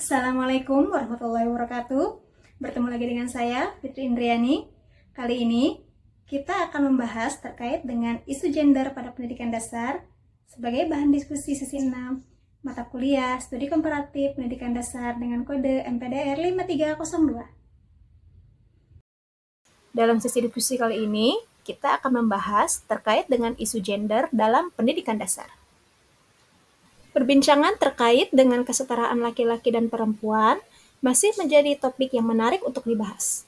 Assalamualaikum warahmatullahi wabarakatuh. Bertemu lagi dengan saya, Fitri Indriani. Kali ini kita akan membahas terkait dengan isu gender pada pendidikan dasar sebagai bahan diskusi sesi 6 mata kuliah studi komparatif pendidikan dasar dengan kode MPDR 5302. Dalam sesi diskusi kali ini, kita akan membahas terkait dengan isu gender dalam pendidikan dasar. Perbincangan terkait dengan kesetaraan laki-laki dan perempuan masih menjadi topik yang menarik untuk dibahas.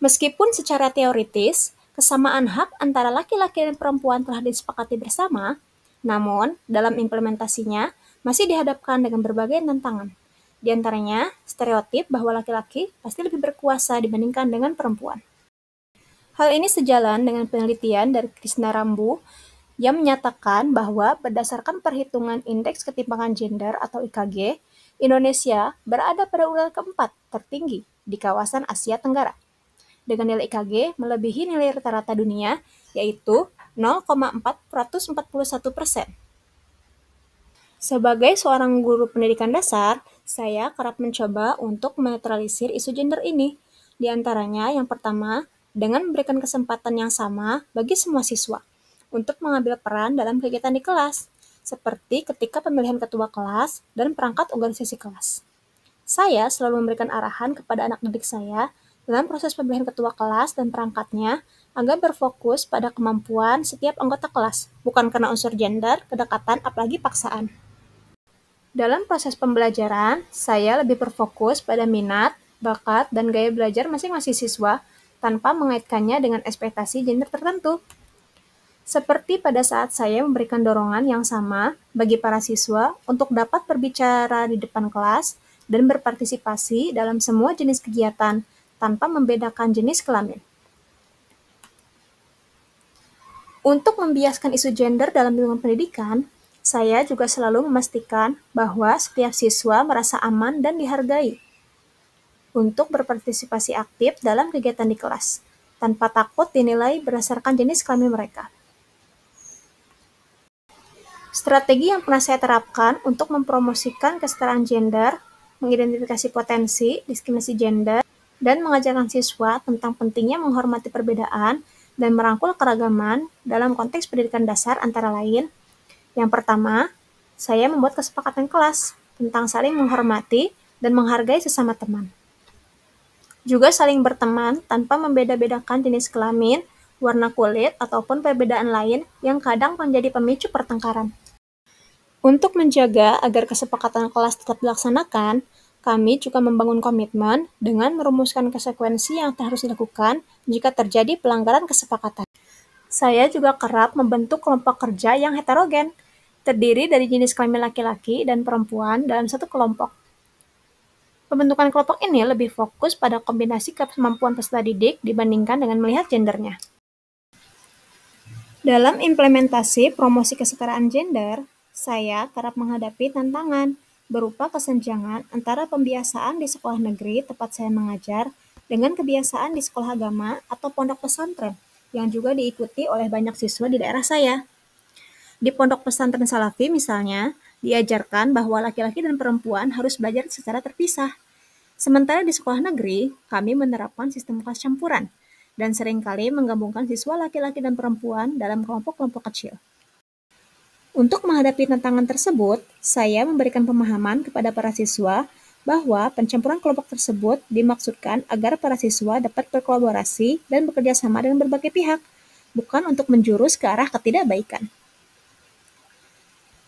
Meskipun secara teoritis, kesamaan hak antara laki-laki dan perempuan telah disepakati bersama, namun dalam implementasinya masih dihadapkan dengan berbagai tantangan. Di antaranya, stereotip bahwa laki-laki pasti lebih berkuasa dibandingkan dengan perempuan. Hal ini sejalan dengan penelitian dari Krishna Rambu yang menyatakan bahwa berdasarkan perhitungan Indeks Ketimpangan Gender atau IKG, Indonesia berada pada urutan keempat tertinggi di kawasan Asia Tenggara, dengan nilai IKG melebihi nilai rata-rata dunia, yaitu 0,441%. Sebagai seorang guru pendidikan dasar, saya kerap mencoba untuk menetralisir isu gender ini. Di antaranya, yang pertama, dengan memberikan kesempatan yang sama bagi semua siswa untuk mengambil peran dalam kegiatan di kelas, seperti ketika pemilihan ketua kelas dan perangkat organisasi kelas. Saya selalu memberikan arahan kepada anak didik saya dalam proses pemilihan ketua kelas dan perangkatnya agar berfokus pada kemampuan setiap anggota kelas, bukan karena unsur gender, kedekatan, apalagi paksaan. Dalam proses pembelajaran, saya lebih berfokus pada minat, bakat, dan gaya belajar masing-masing siswa tanpa mengaitkannya dengan ekspektasi gender tertentu. Seperti pada saat saya memberikan dorongan yang sama bagi para siswa untuk dapat berbicara di depan kelas dan berpartisipasi dalam semua jenis kegiatan tanpa membedakan jenis kelamin. Untuk membiaskan isu gender dalam lingkungan pendidikan, saya juga selalu memastikan bahwa setiap siswa merasa aman dan dihargai untuk berpartisipasi aktif dalam kegiatan di kelas, tanpa takut dinilai berdasarkan jenis kelamin mereka. Strategi yang pernah saya terapkan untuk mempromosikan kesetaraan gender, mengidentifikasi potensi diskriminasi gender, dan mengajarkan siswa tentang pentingnya menghormati perbedaan dan merangkul keragaman dalam konteks pendidikan dasar antara lain. Yang pertama, saya membuat kesepakatan kelas tentang saling menghormati dan menghargai sesama teman. Juga saling berteman tanpa membeda-bedakan jenis kelamin, warna kulit, ataupun perbedaan lain yang kadang menjadi pemicu pertengkaran. Untuk menjaga agar kesepakatan kelas tetap dilaksanakan, kami juga membangun komitmen dengan merumuskan konsekuensi yang harus dilakukan jika terjadi pelanggaran kesepakatan. Saya juga kerap membentuk kelompok kerja yang heterogen, terdiri dari jenis kelamin laki-laki dan perempuan dalam satu kelompok. Pembentukan kelompok ini lebih fokus pada kombinasi kemampuan peserta didik dibandingkan dengan melihat gendernya. Dalam implementasi promosi kesetaraan gender, saya kerap menghadapi tantangan berupa kesenjangan antara pembiasaan di sekolah negeri tempat saya mengajar dengan kebiasaan di sekolah agama atau pondok pesantren yang juga diikuti oleh banyak siswa di daerah saya. Di pondok pesantren Salafi misalnya, diajarkan bahwa laki-laki dan perempuan harus belajar secara terpisah. Sementara di sekolah negeri, kami menerapkan sistem kelas campuran dan seringkali menggabungkan siswa laki-laki dan perempuan dalam kelompok-kelompok kecil. Untuk menghadapi tantangan tersebut, saya memberikan pemahaman kepada para siswa bahwa pencampuran kelompok tersebut dimaksudkan agar para siswa dapat berkolaborasi dan bekerja sama dengan berbagai pihak, bukan untuk menjurus ke arah ketidakbaikan.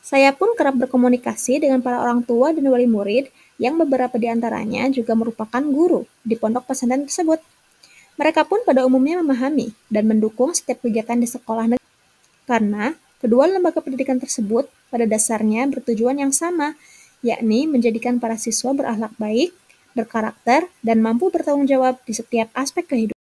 Saya pun kerap berkomunikasi dengan para orang tua dan wali murid yang beberapa di antaranya juga merupakan guru di pondok pesantren tersebut. Mereka pun pada umumnya memahami dan mendukung setiap kegiatan di sekolah negeri karena kedua lembaga pendidikan tersebut pada dasarnya bertujuan yang sama, yakni menjadikan para siswa berakhlak baik, berkarakter, dan mampu bertanggung jawab di setiap aspek kehidupan.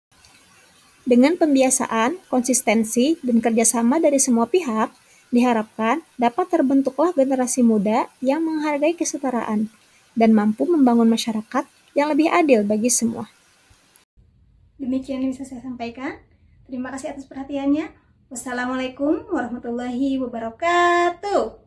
Dengan pembiasaan, konsistensi, dan kerjasama dari semua pihak, diharapkan dapat terbentuklah generasi muda yang menghargai kesetaraan dan mampu membangun masyarakat yang lebih adil bagi semua. Demikian yang bisa saya sampaikan. Terima kasih atas perhatiannya. Wassalamualaikum warahmatullahi wabarakatuh.